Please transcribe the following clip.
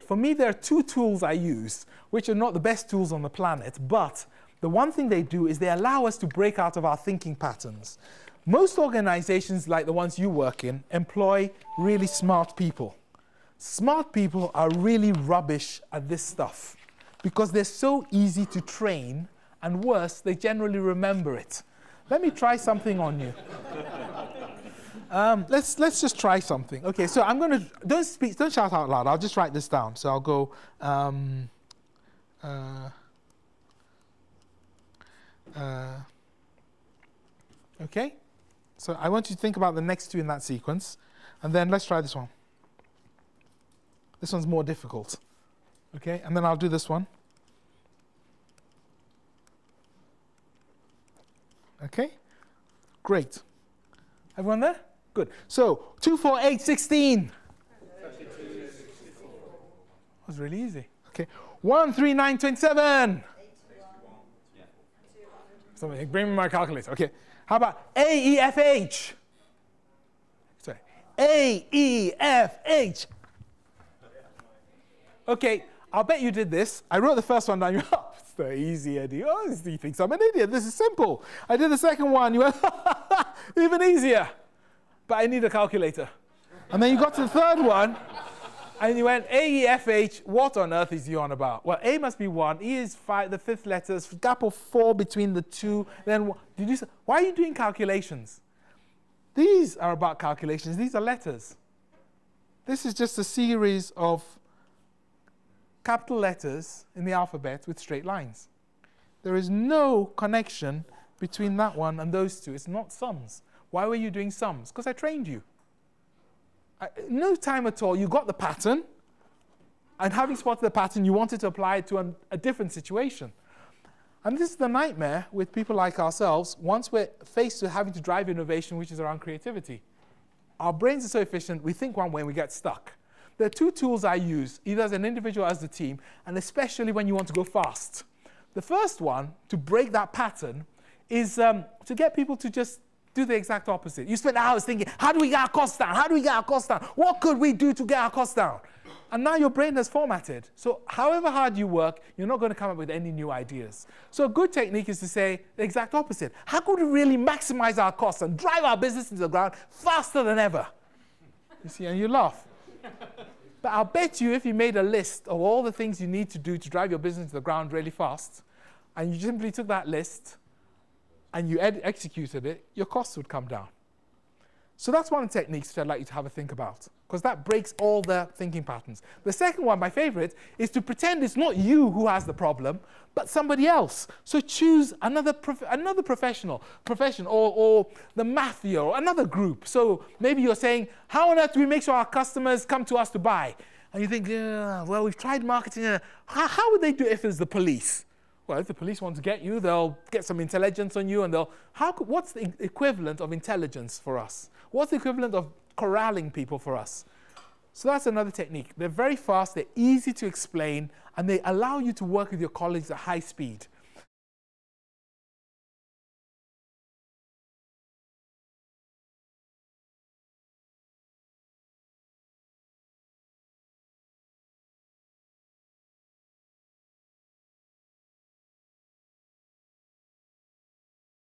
For me, there are two tools I use, which are not the best tools on the planet, but the one thing they do is they allow us to break out of our thinking patterns. Most organizations, like the ones you work in, employ really smart people. Smart people are really rubbish at this stuff because they're so easy to train, and worse, they generally remember it. Let me try something on you. Let's just try something. Okay, so I'm going to, don't shout out loud. I'll just write this down. So I'll go, okay. So I want you to think about the next two in that sequence, and then let's try this one. This one's more difficult. Okay, and then I'll do this one. Okay, great. Everyone there? Good. So 2, 4, 8, 16. That was really easy. Okay. 1, 3, 9, 27. Somebody bring me my calculator. Okay. How about A, E, F, H? Sorry. A, E, F, H. Okay. I'll bet you did this. I wrote the first one down. You went, it's so easy, Eddie. Oh, you think I'm an idiot. This is simple. I did the second one. You went, even easier. But I need a calculator. And then you got to the third one, and you went, A, E, F, H, what on earth is he on about? Well, A must be 1, E is 5, the fifth letter, gap of 4 between the two, then why are you doing calculations? These are about calculations. These are letters. This is just a series of capital letters in the alphabet with straight lines. There is no connection between that one and those two. It's not sums. Why were you doing sums? Because I trained you. No time at all. You got the pattern, and having spotted the pattern, you wanted to apply it to a different situation. And this is the nightmare with people like ourselves once we're faced with having to drive innovation, which is around creativity. Our brains are so efficient, we think one way and we get stuck. There are two tools I use, either as an individual or as a team, and especially when you want to go fast. The first one, to break that pattern, is to get people to just do the exact opposite. You spend hours thinking, how do we get our costs down? How do we get our costs down? What could we do to get our costs down? And now your brain has formatted. So however hard you work, you're not going to come up with any new ideas. So a good technique is to say the exact opposite. How could we really maximize our costs and drive our business into the ground faster than ever? You see, and you laugh. But I'll bet you if you made a list of all the things you need to do to drive your business to the ground really fast, and you simply took that list and you executed it, your costs would come down. So that's one of the techniques that I'd like you to have a think about, because that breaks all the thinking patterns. The second one, my favorite, is to pretend it's not you who has the problem, but somebody else. So choose another profession, or the mafia, or another group. So maybe you're saying, how on earth do we make sure our customers come to us to buy? And you think, well, we've tried marketing. How would they do it if it's the police? Well, if the police want to get you, they'll get some intelligence on you, and what's the equivalent of intelligence for us? What's the equivalent of corralling people for us? So that's another technique. They're very fast, they're easy to explain, and they allow you to work with your colleagues at high speed.